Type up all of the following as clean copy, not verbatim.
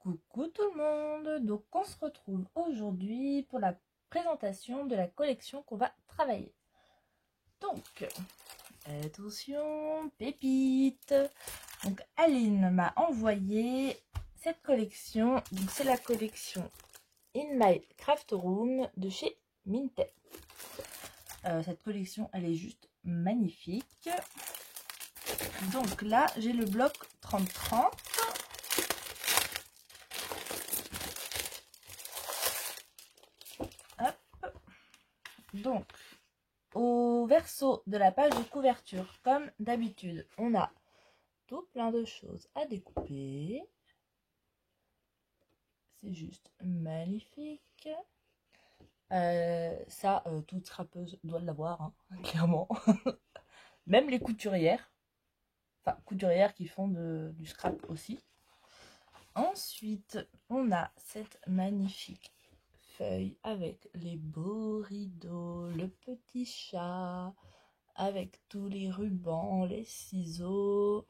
Coucou tout le monde, donc on se retrouve aujourd'hui pour la présentation de la collection qu'on va travailler. Donc, attention, pépite. Donc Aline m'a envoyé cette collection, donc c'est la collection In My Craft Room de chez Minted. Cette collection elle est juste magnifique. Donc là j'ai le bloc 30-30. Donc, au verso de la page de couverture, comme d'habitude, on a tout plein de choses à découper. C'est juste magnifique. Ça, toute scrapeuse doit l'avoir, hein, clairement. Même les couturières. Enfin, couturières qui font du scrap aussi. Ensuite, on a cette magnifique feuille avec les beaux rideaux, le petit chat, avec tous les rubans, les ciseaux,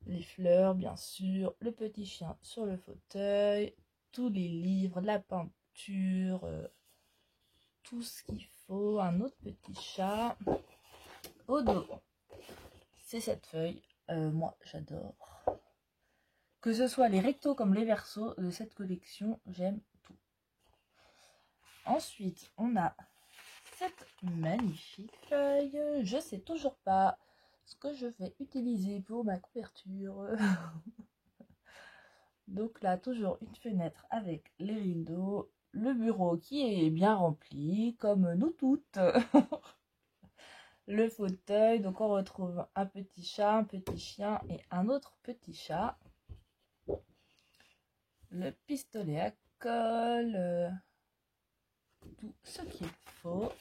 les fleurs bien sûr, le petit chien sur le fauteuil, tous les livres, la peinture, tout ce qu'il faut, un autre petit chat. Au dos, c'est cette feuille, moi j'adore. Que ce soit les rectos comme les versos de cette collection, j'aime tout. Ensuite, on a cette magnifique feuille. Je sais toujours pas ce que je vais utiliser pour ma couverture. Donc là, toujours une fenêtre avec les rideaux, le bureau qui est bien rempli, comme nous toutes. Le fauteuil, donc on retrouve un petit chat, un petit chien et un autre petit chat. Le pistolet à colle, tout ce qu'il faut.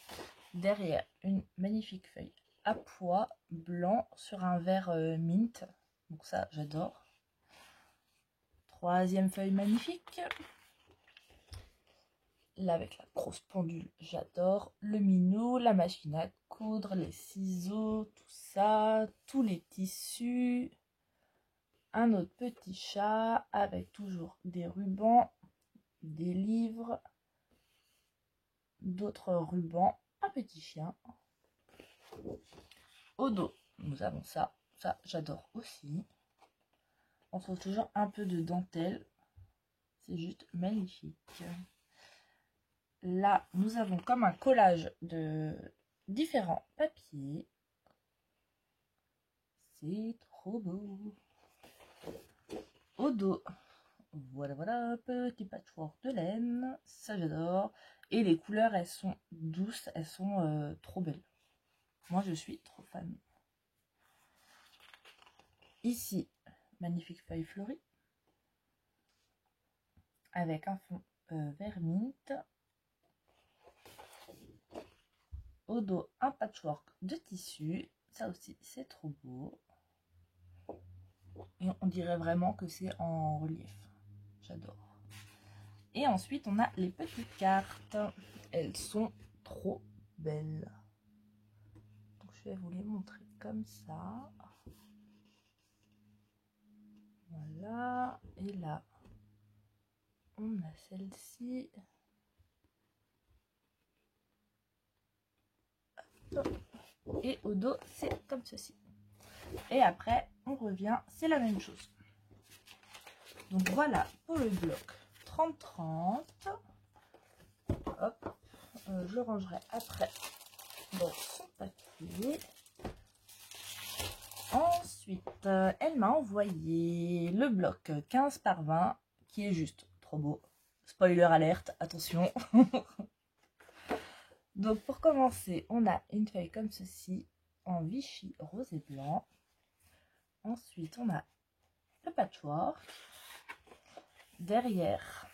Derrière, une magnifique feuille à pois blanc sur un verre mint. Donc ça, j'adore. Troisième feuille magnifique. Là, avec la grosse pendule, j'adore. Le minot, la machine à coudre, les ciseaux, tout ça. Tous les tissus. Un autre petit chat avec toujours des rubans, des livres, d'autres rubans, un petit chien. Au dos, nous avons ça. Ça, j'adore aussi. On trouve toujours un peu de dentelle. C'est juste magnifique. Là, nous avons comme un collage de différents papiers. C'est trop beau. Au dos, voilà, petit patchwork de laine. Ça, j'adore. Et les couleurs, elles sont douces. Elles sont trop belles. Moi, je suis trop fan. Ici, magnifique feuille fleurie. Avec un fond vert mint. Au dos, un patchwork de tissu. Ça aussi, c'est trop beau. Et on dirait vraiment que c'est en relief. J'adore. Et ensuite, on a les petites cartes. Elles sont trop belles. Donc, je vais vous les montrer comme ça. Voilà. Et là, on a celle-ci. Et au dos, c'est comme ceci. Et après, on revient, c'est la même chose. Donc voilà pour le bloc 30-30. Hop, je le rangerai après dans son papier. Ensuite, elle m'a envoyé le bloc 15 par 20 qui est juste trop beau. Spoiler alerte, attention. Donc pour commencer, on a une feuille comme ceci en Vichy rose et blanc. Ensuite, on a le patchwork. Derrière,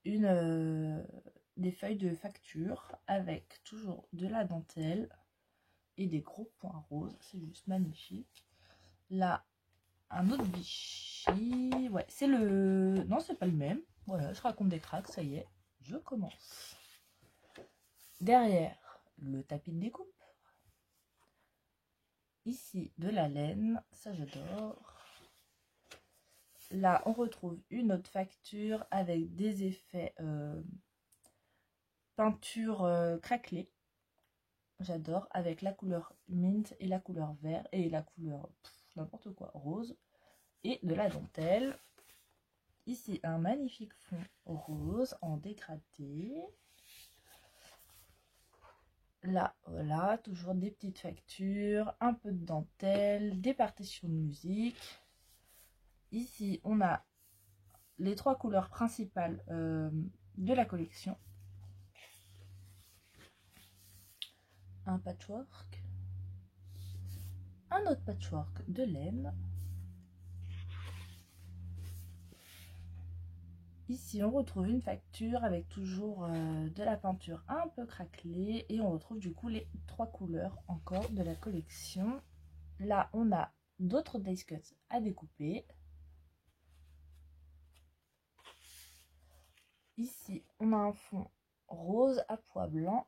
des feuilles de facture avec toujours de la dentelle et des gros points roses. C'est juste magnifique. Là, un autre Vichy. Ouais, c'est le... Non, c'est pas le même. Voilà, je raconte des cracks, ça y est. Je commence. Derrière, le tapis de découpe. Ici, de la laine. Ça, j'adore. là, on retrouve une autre facture avec des effets peinture craquelée. J'adore, avec la couleur mint et la couleur vert et la couleur n'importe quoi, rose. Et de la dentelle. Ici, un magnifique fond rose en dégradé. Là, voilà, toujours des petites factures, un peu de dentelle, des partitions de musique. Ici, on a les 3 couleurs principales de la collection. Un patchwork. Un autre patchwork de laine. Ici, on retrouve une facture avec toujours de la peinture un peu craquelée. Et on retrouve du coup les 3 couleurs encore de la collection. Là, on a d'autres dice cuts à découper. Ici, on a un fond rose à pois blanc.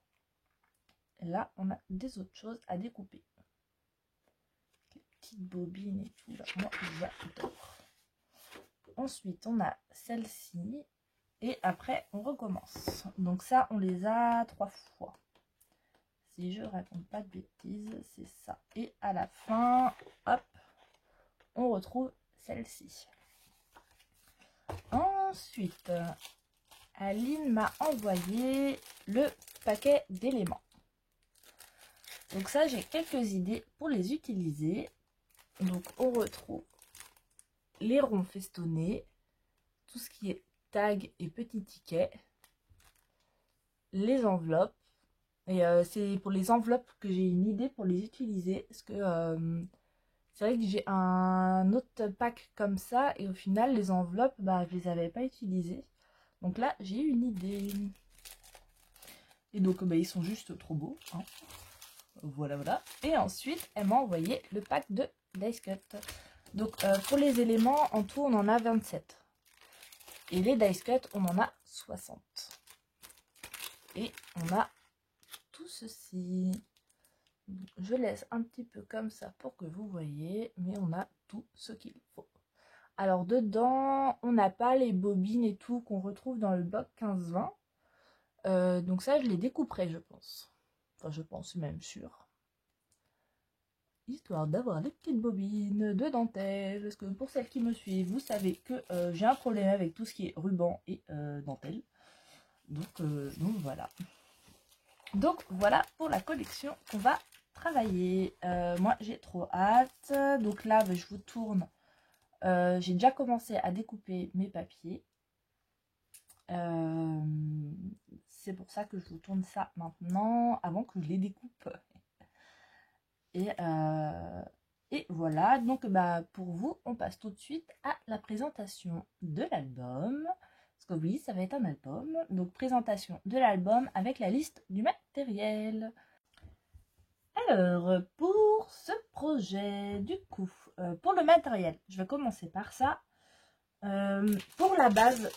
Là, on a des autres choses à découper. Des petites bobines et tout. Là, moi, j'adore. Ensuite, on a celle-ci. Et après, on recommence. Donc ça, on les a 3 fois. Si je raconte pas de bêtises, c'est ça. Et à la fin, hop, on retrouve celle-ci. Ensuite, Aline m'a envoyé le paquet d'éléments. Donc ça, j'ai quelques idées pour les utiliser. Donc on retrouve les ronds festonnés, tout ce qui est tag et petits tickets, les enveloppes. Et c'est pour les enveloppes que j'ai une idée pour les utiliser. Parce que c'est vrai que j'ai un autre pack comme ça. Et au final, les enveloppes, bah, je les avais pas utilisées. Donc là, j'ai une idée. Et donc, bah, ils sont juste trop beaux. Hein. Voilà, voilà. Et ensuite, elle m'a envoyé le pack de dice cut. Donc, pour les éléments, en tout, on en a 27. Et les dice cut, on en a 60. Et on a tout ceci. Je laisse un petit peu comme ça pour que vous voyez. Mais on a tout ce qu'il faut. Alors, dedans, on n'a pas les bobines et tout qu'on retrouve dans le bloc 15-20. Donc ça, je les découperai, je pense. Enfin, je pense même sûr. Histoire d'avoir des petites bobines de dentelle. Parce que pour celles qui me suivent, vous savez que j'ai un problème avec tout ce qui est ruban et dentelle. Donc voilà. Donc voilà pour la collection qu'on va travailler. Moi, j'ai trop hâte. Donc là, je vous tourne. J'ai déjà commencé à découper mes papiers. C'est pour ça que je vous tourne ça maintenant, avant que je les découpe. Et voilà, donc bah, pour vous, on passe tout de suite à la présentation de l'album. Parce que oui, ça va être un album. Donc présentation de l'album avec la liste du matériel. Alors, pour ce projet, du coup, pour le matériel, je vais commencer par ça. Pour la base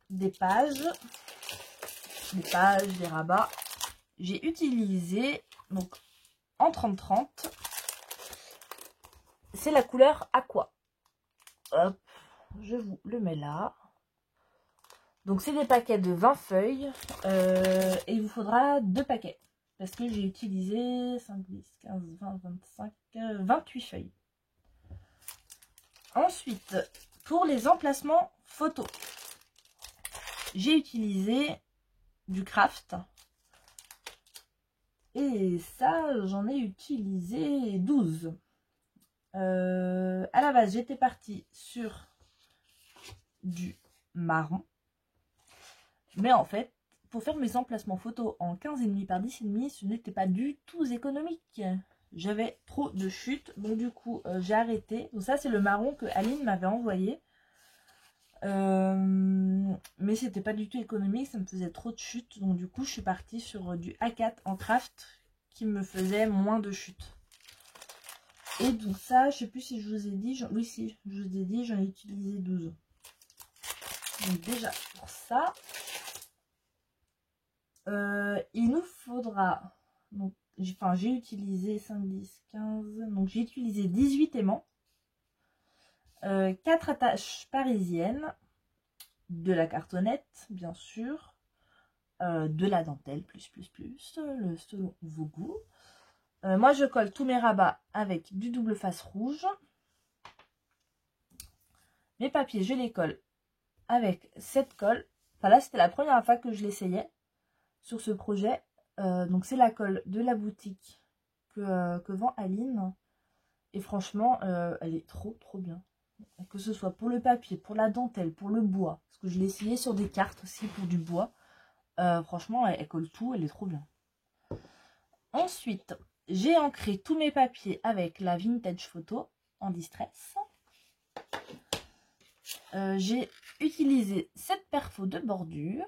des pages, des rabats, j'ai utilisé donc en 30-30. C'est la couleur aqua. Hop, je vous le mets là. Donc c'est des paquets de 20 feuilles. Et il vous faudra 2 paquets. Parce que j'ai utilisé 5, 10, 15, 20, 25, 28 feuilles. Ensuite, pour les emplacements photos, j'ai utilisé du craft. Et ça, j'en ai utilisé 12. À la base, j'étais partie sur du marron. Mais en fait, pour faire mes emplacements photos en 15,5 par 10,5, ce n'était pas du tout économique. J'avais trop de chutes, donc du coup, j'ai arrêté. Donc ça, c'est le marron que Aline m'avait envoyé. Mais c'était pas du tout économique, ça me faisait trop de chutes. Donc du coup, je suis partie sur du A4 en craft qui me faisait moins de chutes. Et donc ça, je sais plus si je vous ai dit, oui si, je vous ai dit, j'en ai utilisé 12. Donc déjà, pour ça, il nous faudra, donc, j'ai utilisé 5, 10, 15, donc j'ai utilisé 18 aimants. 4 attaches parisiennes, de la cartonnette, bien sûr, de la dentelle, selon vos goûts. Moi, je colle tous mes rabats avec du double face rouge. Mes papiers, je les colle avec cette colle. Enfin là, c'était la première fois que je l'essayais sur ce projet. Donc, c'est la colle de la boutique que vend Aline. Et franchement, elle est trop bien. Que ce soit pour le papier, pour la dentelle, pour le bois. Parce que je l'ai essayé sur des cartes aussi pour du bois. Franchement, elle colle tout, elle est trop bien. Ensuite, j'ai ancré tous mes papiers avec la Vintage Photo en distress. J'ai utilisé cette perfo de bordure.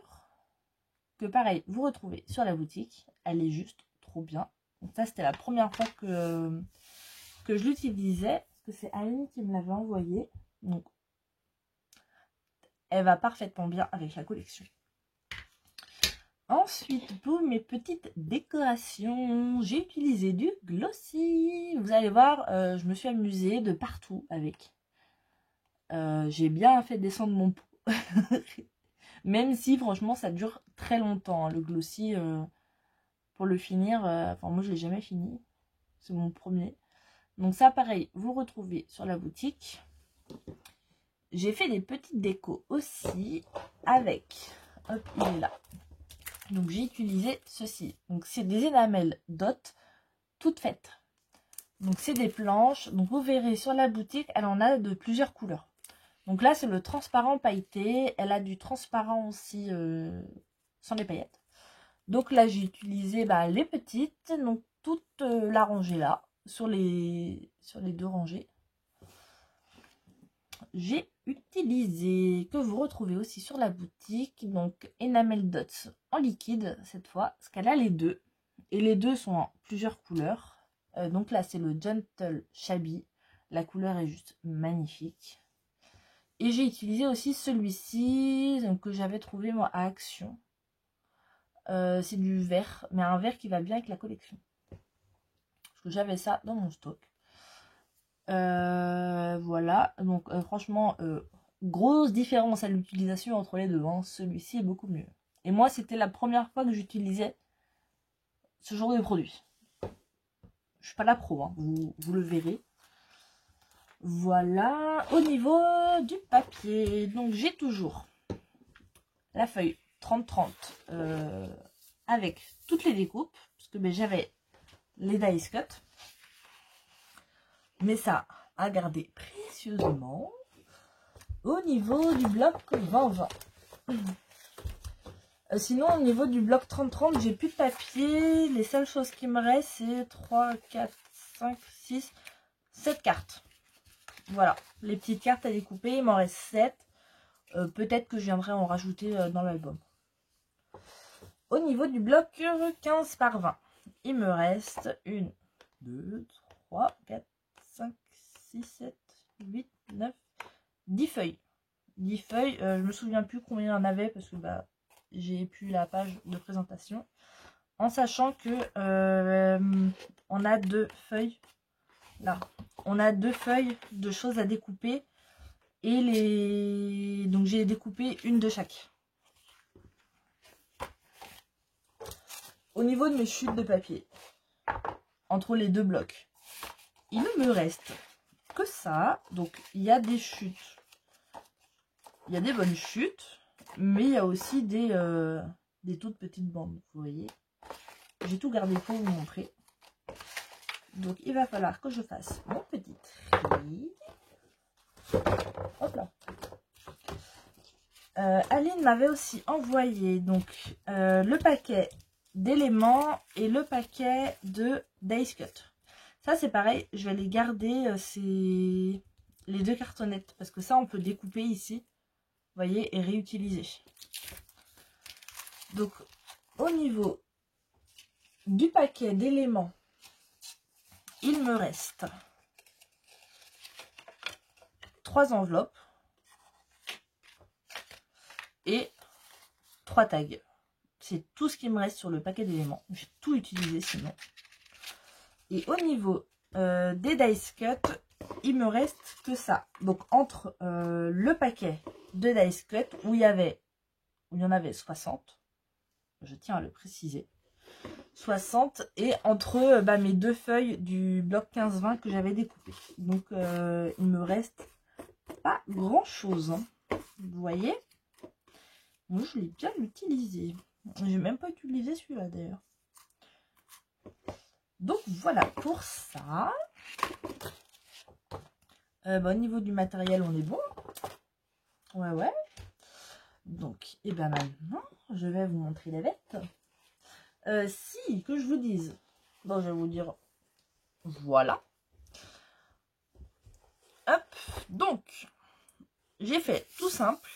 Que pareil, vous retrouvez sur la boutique. Elle est juste trop bien. Donc ça, c'était la première fois que je l'utilisais. Parce que c'est Aline qui me l'avait envoyé. Donc, elle va parfaitement bien avec la collection. Ensuite, pour mes petites décorations, j'ai utilisé du glossy. Vous allez voir, je me suis amusée de partout avec. J'ai bien fait descendre mon pot. Même si, franchement, ça dure très longtemps. Hein, le glossy, pour le finir, enfin, moi, je ne l'ai jamais fini. C'est mon premier. Donc ça, pareil, vous retrouvez sur la boutique. J'ai fait des petites décos aussi avec... Hop, il est là. Donc j'ai utilisé ceci. Donc c'est des énamels dot toutes faites. Donc c'est des planches. Donc vous verrez sur la boutique, elle en a de plusieurs couleurs. Donc là c'est le transparent pailleté. Elle a du transparent aussi sans les paillettes. Donc là j'ai utilisé les petites. Donc toute la rangée là. Sur les 2 rangées. J'ai utilisé, que vous retrouvez aussi sur la boutique, donc Enamel Dots en liquide cette fois, parce qu'elle a les deux. Et les deux sont en plusieurs couleurs. Donc là, c'est le Gentle Shabby. La couleur est juste magnifique. Et j'ai utilisé aussi celui-ci, que j'avais trouvé moi à Action. C'est du vert, mais un vert qui va bien avec la collection. Parce que j'avais ça dans mon stock. Voilà, donc franchement, grosse différence à l'utilisation entre les deux. Hein. Celui-ci est beaucoup mieux. Et moi, c'était la première fois que j'utilisais ce genre de produit. Je suis pas la pro, hein. Vous le verrez. Voilà, au niveau du papier, donc j'ai toujours la feuille 30-30 avec toutes les découpes, parce que j'avais les dice cut. Mais ça à garder précieusement. Au niveau du bloc 20-20. Sinon, au niveau du bloc 30-30, j'ai plus de papier. Les seules choses qui me restent, c'est 3, 4, 5, 6, 7 cartes. Voilà, les petites cartes à découper, il m'en reste 7. Peut-être que je viendrai en rajouter dans l'album. Au niveau du bloc 15 par 20, il me reste 1, 2, 3, 4, 5, 6, 7, 8, 9, 10 feuilles. 10 feuilles, je me souviens plus combien il y en avait parce que j'ai plus la page de présentation. En sachant que on a 2 feuilles. Là, on a 2 feuilles de choses à découper. Et donc j'ai découpé une de chaque. Au niveau de mes chutes de papier, entre les 2 blocs, il ne me reste que ça. Donc il y a des chutes. Il y a des bonnes chutes. Mais il y a aussi des toutes petites bandes. Vous voyez. J'ai tout gardé pour vous montrer. Donc il va falloir que je fasse mon petit tri. Hop là. Aline m'avait aussi envoyé donc le paquet d'éléments et le paquet de dice cut. Ça c'est pareil, je vais les garder les 2 cartonnettes parce que ça on peut découper ici, vous voyez, et réutiliser. Donc au niveau du paquet d'éléments, il me reste 3 enveloppes et 3 tags. C'est tout ce qui me reste sur le paquet d'éléments. J'ai tout utilisé sinon. Et au niveau des dice cut, il me reste que ça. Donc entre le paquet de Dice Cut où il y en avait 60, je tiens à le préciser, 60, et entre mes 2 feuilles du bloc 15-20 que j'avais découpé. Donc il me reste pas grand chose, hein. Vous voyez, moi je l'ai bien utilisé. J'ai même pas utilisé celui-là d'ailleurs. Donc voilà pour ça. Au niveau du matériel, on est bon. Ouais. Donc, et bien maintenant, je vais vous montrer les bêtes. Si, que je vous dise. Bon, je vais vous dire. Voilà. Hop. Donc, j'ai fait tout simple.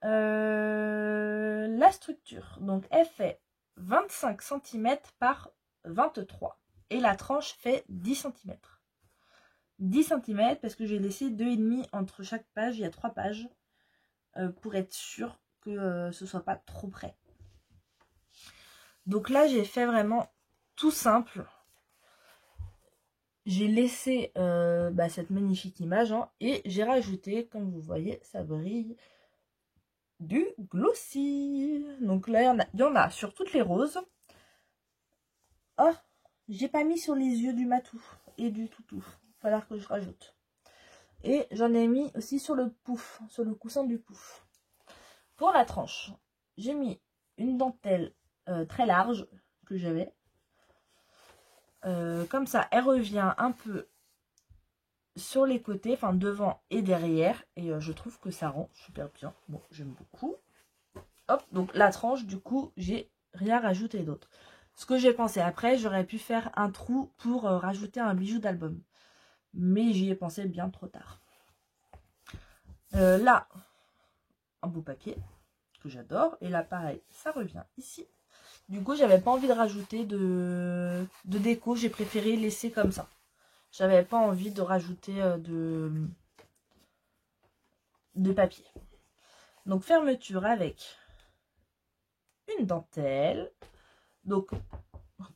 La structure. Donc, elle fait 25 cm par 23. Et la tranche fait 10 cm. 10 cm parce que j'ai laissé 2,5 entre chaque page. Il y a 3 pages. Pour être sûr que ce soit pas trop près. Donc là, j'ai fait vraiment tout simple. J'ai laissé cette magnifique image, hein, et j'ai rajouté, comme vous voyez, ça brille, du glossy. Donc là, il y en a sur toutes les roses. Oh, j'ai pas mis sur les yeux du matou et du toutou. Il va falloir que je rajoute. Et j'en ai mis aussi sur le pouf, sur le coussin du pouf. Pour la tranche, j'ai mis une dentelle très large que j'avais. Comme ça, elle revient un peu sur les côtés, enfin devant et derrière. Et je trouve que ça rend super bien. Bon, j'aime beaucoup. Hop, donc la tranche, du coup, j'ai rien rajouté d'autre. Ce que j'ai pensé après, j'aurais pu faire un trou pour rajouter un bijou d'album. Mais j'y ai pensé bien trop tard. Là, un beau papier que j'adore. Et là, pareil, ça revient ici. Du coup, j'avais pas envie de rajouter de déco. J'ai préféré laisser comme ça. J'avais pas envie de rajouter de papier. Donc, fermeture avec une dentelle. Donc,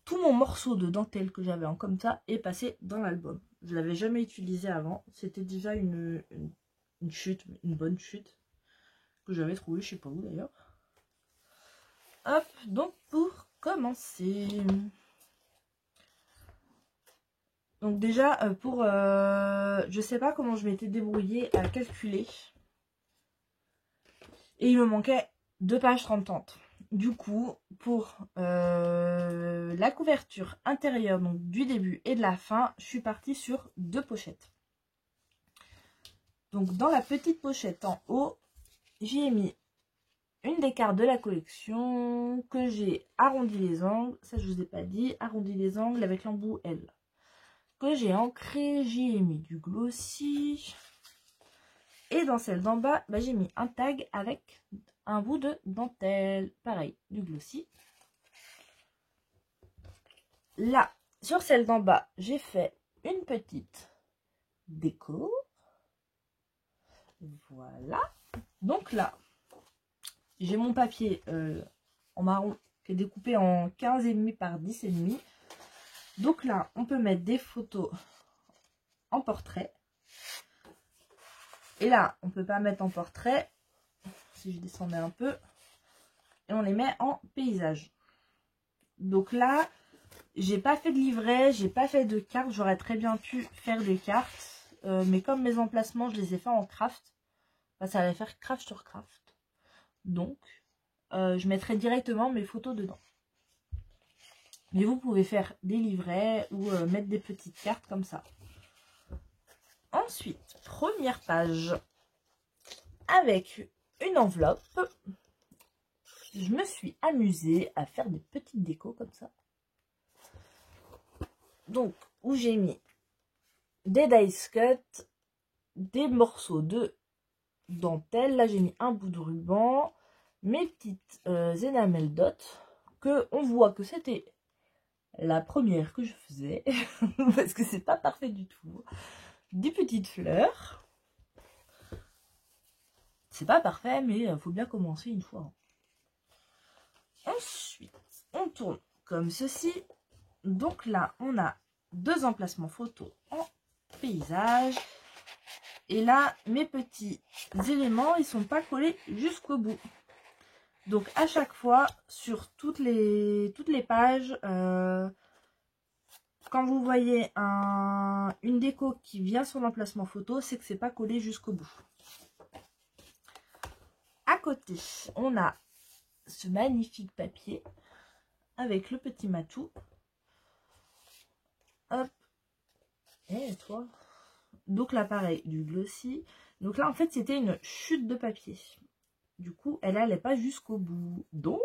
tout mon morceau de dentelle que j'avais en comme ça est passé dans l'album. Je l'avais jamais utilisé avant. C'était déjà une chute, une bonne chute que j'avais trouvée, je sais pas où d'ailleurs. Hop, donc pour commencer. Donc déjà, je sais pas comment je m'étais débrouillée à calculer. Et il me manquait 2 pages 30. Du coup, pour la couverture intérieure, donc du début et de la fin, je suis partie sur 2 pochettes. Donc dans la petite pochette en haut, j'y ai mis une des cartes de la collection que j'ai arrondi les angles. Ça, je vous ai pas dit. Arrondi les angles avec l'embout L. Que j'ai ancré, j'y ai mis du glossy. Et dans celle d'en bas, j'ai mis un tag avec un bout de dentelle. Pareil, du glossy. Là, sur celle d'en bas, j'ai fait une petite déco. Voilà. Donc là, j'ai mon papier en marron qui est découpé en 15,5 par 10,5. Donc là, on peut mettre des photos en portrait. Et là, on ne peut pas mettre en portrait. Si je descendais un peu. Et on les met en paysage. Donc là, j'ai pas fait de livret, j'ai pas fait de cartes. J'aurais très bien pu faire des cartes. Mais comme mes emplacements, je les ai fait en craft. Ça allait faire craft sur craft. Donc, je mettrai directement mes photos dedans. Mais vous pouvez faire des livrets ou mettre des petites cartes comme ça. Ensuite, première page avec une enveloppe. Je me suis amusée à faire des petites décos comme ça. Donc, où j'ai mis des dice cut, des morceaux de dentelle. Là, j'ai mis un bout de ruban, mes petites enamel dots, que on voit que c'était la première que je faisais, parce que c'est pas parfait du tout. Des petites fleurs. C'est pas parfait, mais il faut bien commencer une fois. Ensuite, on tourne comme ceci. Donc là, on a 2 emplacements photos en paysage. Et là, mes petits éléments, ils sont pas collés jusqu'au bout. Donc à chaque fois, sur toutes les pages, quand vous voyez une déco qui vient sur l'emplacement photo, c'est que c'est pas collé jusqu'au bout. À côté, on a ce magnifique papier avec le petit matou. Hop. Et toi. Donc là, pareil, du glossy. Donc là, en fait, c'était une chute de papier. Du coup, elle n'allait pas jusqu'au bout. Donc,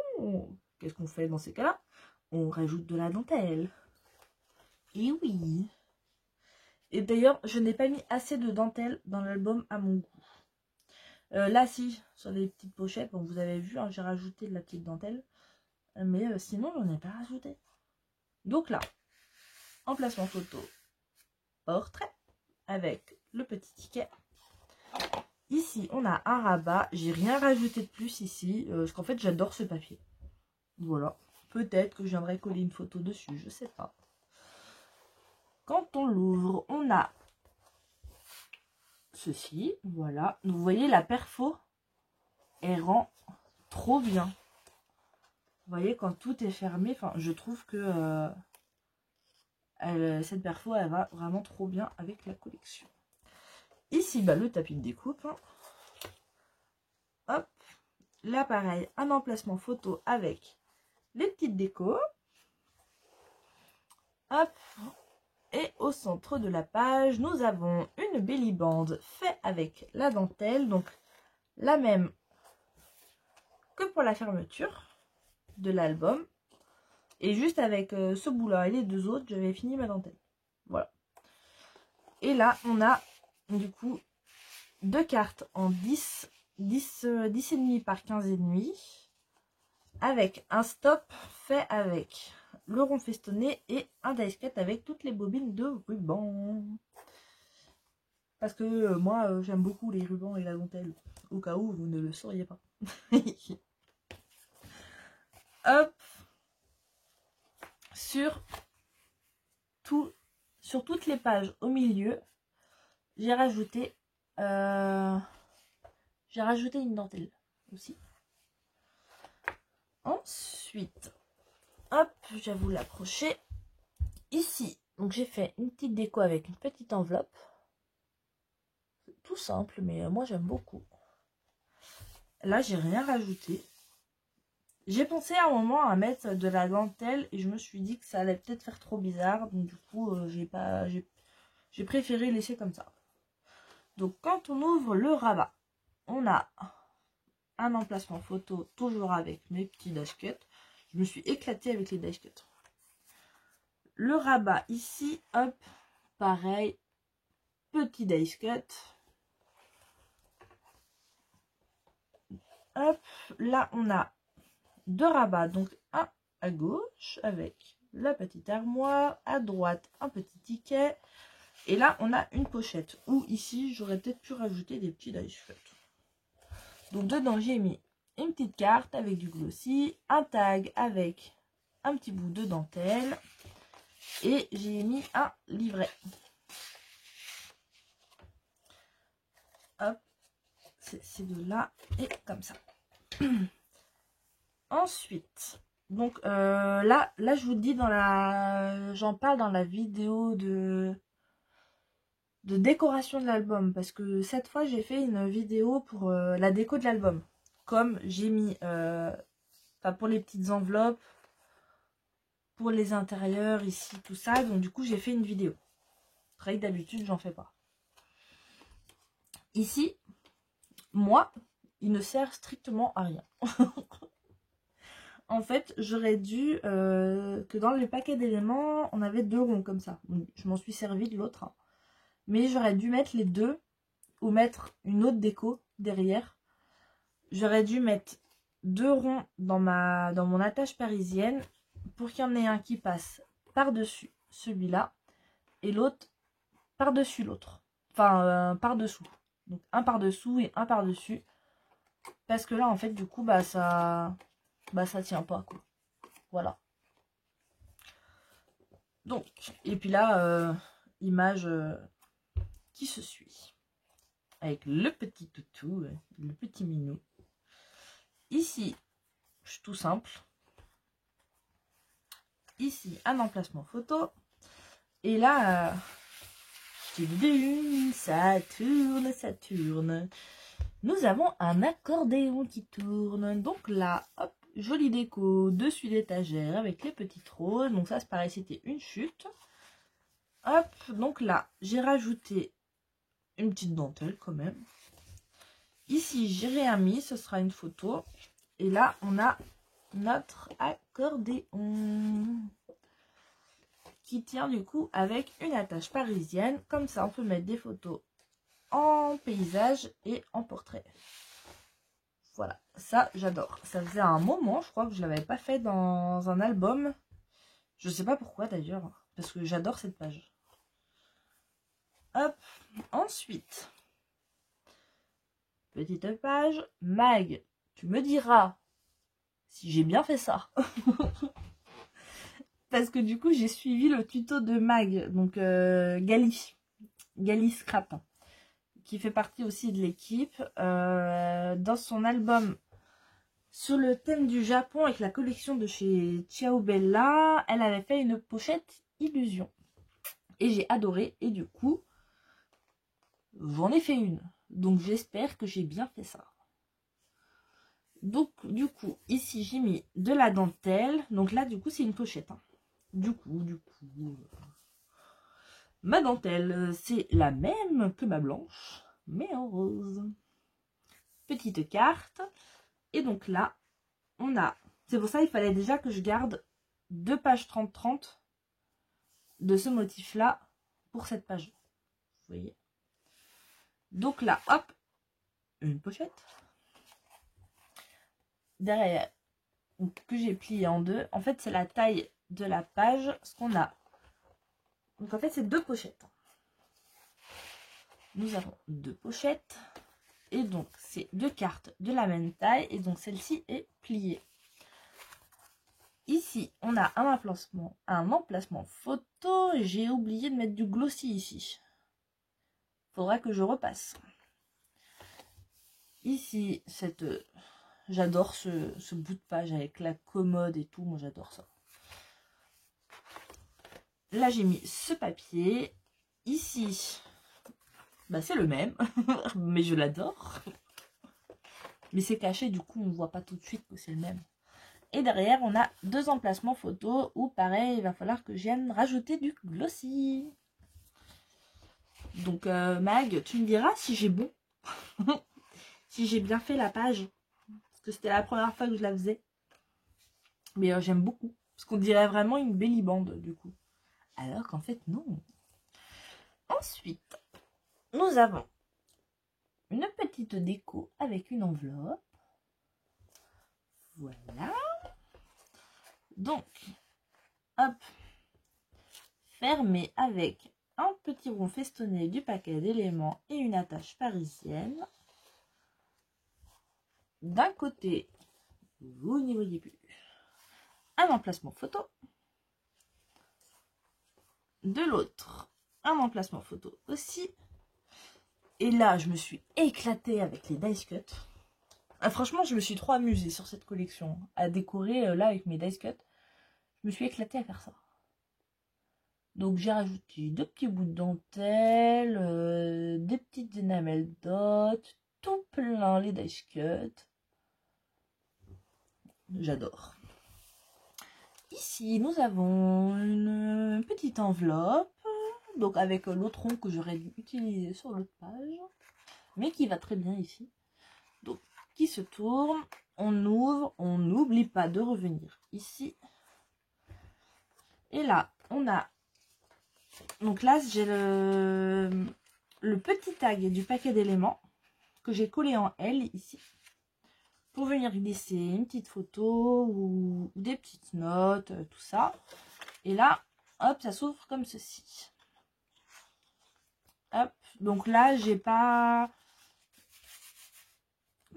qu'est-ce qu'on fait dans ces cas-là? On rajoute de la dentelle. Et oui. Et d'ailleurs, je n'ai pas mis assez de dentelle dans l'album à mon goût. Là, si, sur les petites pochettes, bon, vous avez vu, hein, j'ai rajouté de la petite dentelle. Mais sinon, j'en ai pas rajouté. Donc là, emplacement photo, portrait, avec le petit ticket. Ici, on a un rabat. J'ai rien rajouté de plus ici, parce qu'en fait, j'adore ce papier. Voilà. Peut-être que je viendrai coller une photo dessus, je sais pas. Quand on l'ouvre, on a ceci, voilà. Vous voyez, la perfo, elle rend trop bien. Vous voyez, quand tout est fermé, enfin, je trouve que cette perfo, elle va vraiment trop bien avec la collection. Ici, bah, le tapis de découpe. Hein. Hop. Là, pareil, un emplacement photo avec les petites décos. Hop. Et au centre de la page, nous avons une belly band faite avec la dentelle. Donc, la même que pour la fermeture de l'album. Et juste avec ce bout-là et les deux autres, j'avais fini ma dentelle. Voilà. Et là, on a du coup deux cartes en 10,5 par 15,5. Avec un stop fait avec le rond festonné et un dice cut avec toutes les bobines de ruban. Parce que moi, j'aime beaucoup les rubans et la dentelle. Au cas où vous ne le sauriez pas. Hop. Sur toutes les pages au milieu, j'ai rajouté une dentelle aussi. Ensuite, hop, je vais vous l'approcher. Ici, donc j'ai fait une petite déco avec une petite enveloppe. Tout simple, mais moi j'aime beaucoup. Là, j'ai rien rajouté. J'ai pensé à un moment à mettre de la dentelle et je me suis dit que ça allait peut-être faire trop bizarre. Donc du coup, j'ai préféré laisser comme ça. Donc quand on ouvre le rabat, on a un emplacement photo toujours avec mes petits dash cuts. Je me suis éclatée avec les dash cuts. Le rabat ici, hop, pareil, petit dash cut. Hop, là on a deux rabats, donc un à gauche avec la petite armoire, à droite un petit ticket. Et là on a une pochette où ici j'aurais peut-être pu rajouter des petits dash cuts. Donc dedans j'ai mis une petite carte avec du glossy, un tag avec un petit bout de dentelle et j'ai mis un livret. Hop, c'est de là et comme ça. Ensuite, donc là je vous dis j'en parle dans la vidéo de décoration de l'album parce que cette fois j'ai fait une vidéo pour la déco de l'album. Comme j'ai mis pour les petites enveloppes, pour les intérieurs ici, tout ça. Donc du coup j'ai fait une vidéo. C'est vrai que d'habitude j'en fais pas. Ici, moi, il ne sert strictement à rien. En fait, j'aurais dû que dans les paquets d'éléments, on avait deux ronds comme ça. Donc, je m'en suis servi de l'autre. Hein. Mais j'aurais dû mettre les deux ou mettre une autre déco derrière. J'aurais dû mettre deux ronds dans mon attache parisienne pour qu'il y en ait un qui passe par-dessus celui-là et l'autre par-dessus l'autre. Enfin, par-dessous. Donc un par-dessous et un par-dessus. Parce que là, en fait, du coup, ça tient pas, quoi. Voilà. Donc, et puis là, image qui se suit. Avec le petit toutou, le petit minou. Ici, c'est tout simple. Ici, un emplacement photo. Et là, ça tourne, ça tourne. Nous avons un accordéon qui tourne. Donc là, hop, jolie déco dessus l'étagère avec les petites roses. Donc ça, c'est pareil, c'était une chute. Hop, donc là, j'ai rajouté une petite dentelle quand même. Ici, j'ai rien mis, ce sera une photo. Et là, on a notre accordéon qui tient du coup avec une attache parisienne. Comme ça, on peut mettre des photos en paysage et en portrait. Voilà, ça j'adore. Ça faisait un moment, je crois que je ne l'avais pas fait dans un album. Je sais pas pourquoi d'ailleurs, parce que j'adore cette page. Hop, ensuite, petite page, Mag, tu me diras si j'ai bien fait ça. Parce que du coup, j'ai suivi le tuto de Mag, donc Gali Scrap, qui fait partie aussi de l'équipe. Dans son album sur le thème du Japon avec la collection de chez Ciao Bella, elle avait fait une pochette illusion. Et j'ai adoré, et du coup, j'en ai fait une. Donc j'espère que j'ai bien fait ça. Donc du coup, ici j'ai mis de la dentelle. Donc là, du coup, c'est une pochette. Hein. Du coup, ma dentelle, c'est la même que ma blanche, mais en rose. Petite carte. Et donc là, on a... C'est pour ça il fallait déjà que je garde 2 pages 30-30 de ce motif-là pour cette page. Vous voyez? Donc là, hop, une pochette. Derrière, que j'ai plié en deux. En fait, c'est la taille de la page, ce qu'on a. Donc en fait, c'est 2 pochettes. Nous avons 2 pochettes. Et donc, c'est 2 cartes de la même taille. Et donc, celle-ci est pliée. Ici, on a un emplacement photo. J'ai oublié de mettre du glossy ici. Faudra que je repasse. Ici, j'adore ce bout de page avec la commode et tout. Moi, j'adore ça. Là, j'ai mis ce papier. Ici, bah, c'est le même. Mais je l'adore. Mais c'est caché, du coup, on ne voit pas tout de suite que c'est le même. Et derrière, on a 2 emplacements photos où, pareil, il va falloir que je vienne rajouter du glossy. Donc, Mag, tu me diras si j'ai bon. Si j'ai bien fait la page. Parce que c'était la première fois que je la faisais. Mais j'aime beaucoup. Parce qu'on dirait vraiment une belly band, du coup. Alors qu'en fait, non. Ensuite, nous avons une petite déco avec une enveloppe. Voilà. Donc, hop, fermé avec un petit rond festonné du paquet d'éléments et une attache parisienne. D'un côté, vous n'y voyez plus, un emplacement photo. De l'autre, un emplacement photo aussi. Et là, je me suis éclatée avec les dice cut. Ah, franchement, je me suis trop amusée sur cette collection. À décorer là avec mes dice cut. Je me suis éclatée à faire ça. Donc j'ai rajouté 2 petits bouts de dentelle, des petites enamel dots, tout plein les dice cut. J'adore. Ici, nous avons une petite enveloppe, donc avec l'autre rond que j'aurais dû utiliser sur l'autre page, mais qui va très bien ici. Donc, qui se tourne, on ouvre, on n'oublie pas de revenir ici. Et là, on a... Donc là, j'ai le petit tag du paquet d'éléments que j'ai collé en L ici. Pour venir glisser une petite photo ou des petites notes, tout ça. Et là, hop, ça s'ouvre comme ceci. Hop, donc là, j'ai pas...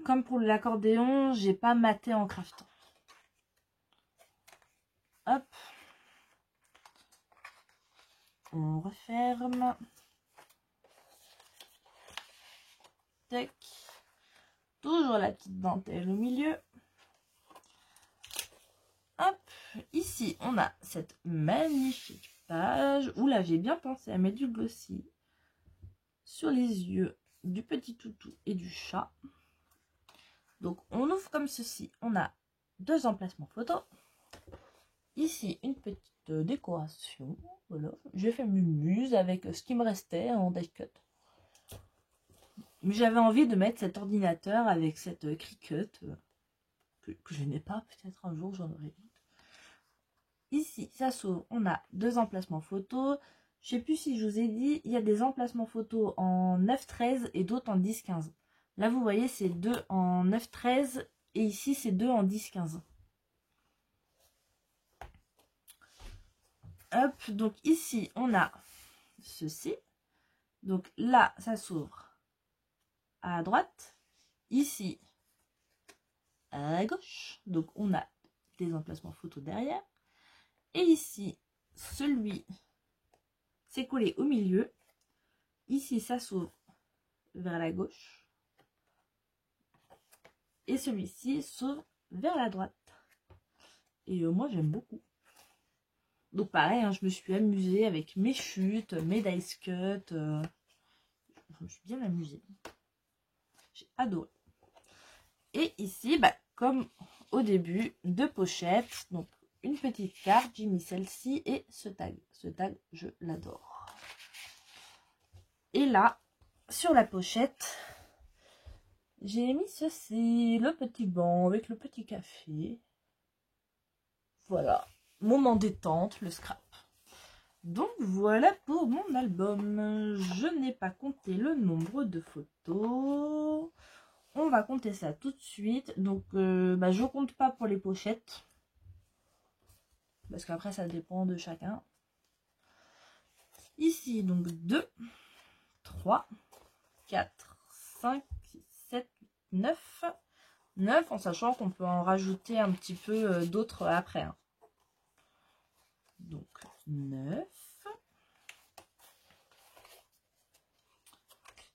Comme pour l'accordéon, j'ai pas maté en craftant. Hop. On referme. tac. Toujours la petite dentelle au milieu. Hop, ici on a cette magnifique page où là j'ai bien pensé à mettre du glossy sur les yeux du petit toutou et du chat. Donc on ouvre comme ceci, on a 2 emplacements photos. Ici une petite décoration, voilà. J'ai fait une muse avec ce qui me restait en die cut. Mais j'avais envie de mettre cet ordinateur avec cette Cricut que je n'ai pas, peut-être un jour j'en aurai. Ici, ça s'ouvre, on a 2 emplacements photos. Je sais plus si je vous ai dit, il y a des emplacements photos en 9-13 et d'autres en 10-15. Là, vous voyez, c'est 2 en 9-13 et ici, c'est 2 en 10-15. Hop, donc ici, on a ceci. Donc là, ça s'ouvre à droite. Ici, à gauche. Donc, on a des emplacements photos derrière. Et ici, celui, c'est collé au milieu. Ici, ça s'ouvre vers la gauche. Et celui-ci s'ouvre vers la droite. Et moi, j'aime beaucoup. Donc, pareil, hein, je me suis amusée avec mes chutes, mes dice cuts. Je me suis bien amusée. J'ai adoré. Et ici, bah, comme au début, 2 pochettes. Donc, une petite carte. J'ai mis celle-ci et ce tag. Ce tag, je l'adore. Et là, sur la pochette, j'ai mis ceci, le petit banc avec le petit café. Voilà, moment détente, le scrap. Donc voilà pour mon album. Je n'ai pas compté le nombre de photos. On va compter ça tout de suite. Donc je compte pas pour les pochettes. Parce qu'après ça dépend de chacun. Ici donc 2, 3, 4, 5, 6, 7, 9. 9 en sachant qu'on peut en rajouter un petit peu d'autres après. Hein. Donc 9,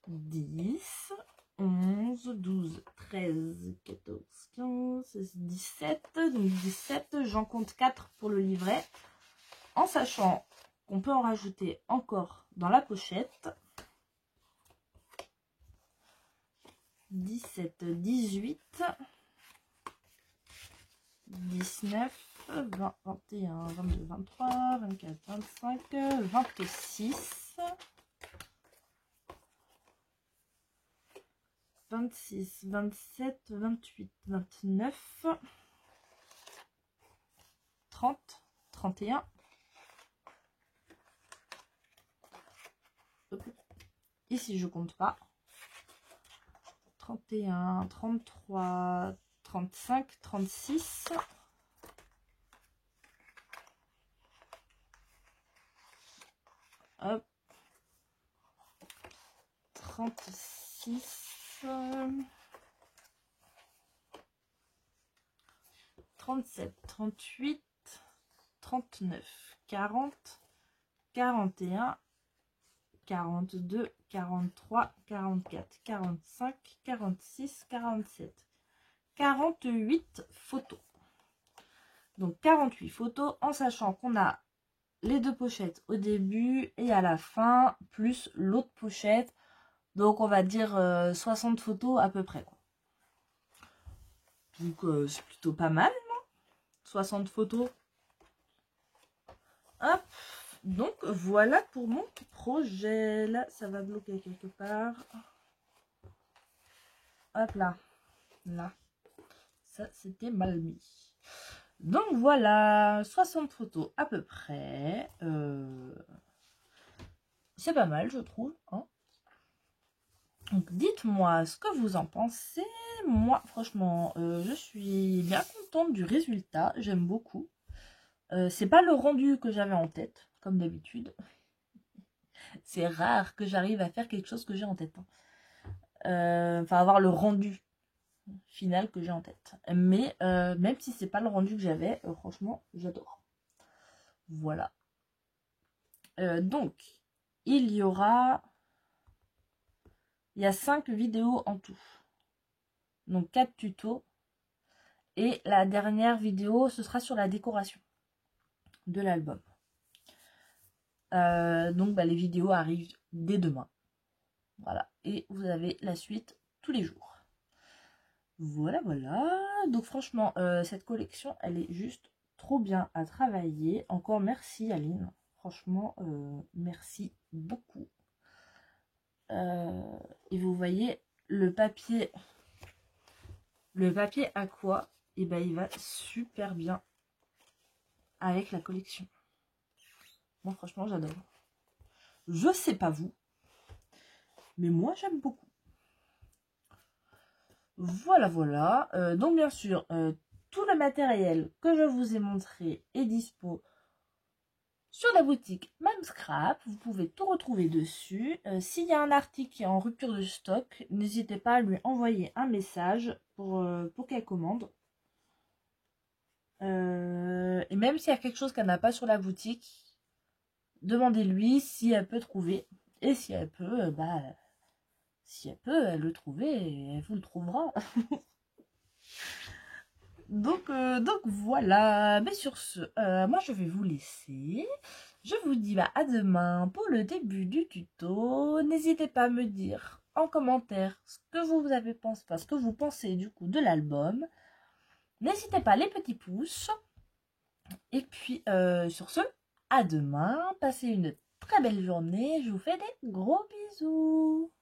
10, 11, 12, 13, 14, 15, 16, 17. Donc 17, j'en compte 4 pour le livret. En sachant qu'on peut en rajouter encore dans la pochette. 17, 18, 19, 20, 21, 22, 23, 24, 25, 26, 26, 27, 28, 29, 30, 31. Ici, je compte pas. 31, 33, 35, 36. Hop. 36. 37, 38, 39, 40, 41, 42, 43, 44, 45, 46, 47, 48 photos. Donc 48 photos en sachant qu'on a les 2 pochettes au début et à la fin, plus l'autre pochette. Donc on va dire 60 photos à peu près. Quoi. Donc c'est plutôt pas mal, non? 60 photos. Hop. Donc voilà pour mon projet. Là, ça va bloquer quelque part. Hop là. Là. Ça, c'était mal mis. Donc voilà, 60 photos à peu près. C'est pas mal, je trouve. Hein. Donc dites-moi ce que vous en pensez. Moi, franchement, je suis bien contente du résultat. J'aime beaucoup. C'est pas le rendu que j'avais en tête, comme d'habitude. C'est rare que j'arrive à faire quelque chose que j'ai en tête. Hein. Enfin, avoir le rendu final que j'ai en tête. Mais même si c'est pas le rendu que j'avais, franchement, j'adore. Voilà. Donc, il y aura Il y a 5 vidéos en tout. Donc 4 tutos. Et la dernière vidéo, ce sera sur la décoration de l'album. Donc les vidéos arrivent dès demain. Voilà. Et vous avez la suite tous les jours. Voilà, voilà. Donc franchement, cette collection, elle est juste trop bien à travailler. Encore merci Aline. Franchement, merci beaucoup. Et vous voyez, le papier aqua, et ben il va super bien avec la collection. Moi franchement j'adore. Je sais pas vous, mais moi j'aime beaucoup. Voilà, voilà. Donc bien sûr, tout le matériel que je vous ai montré est dispo sur la boutique Mamscrap. Vous pouvez tout retrouver dessus. S'il y a un article qui est en rupture de stock, n'hésitez pas à lui envoyer un message pour qu'elle commande. Et même s'il y a quelque chose qu'elle n'a pas sur la boutique, demandez-lui si elle peut trouver. Et si elle peut, si elle peut, elle le trouver et elle vous le trouvera. Donc voilà. Mais sur ce, moi je vais vous laisser. Je vous dis à demain pour le début du tuto. N'hésitez pas à me dire en commentaire ce que vous avez pensé, enfin, ce que vous pensez du coup de l'album. N'hésitez pas les petits pouces. Et puis sur ce, à demain. Passez une très belle journée. Je vous fais des gros bisous.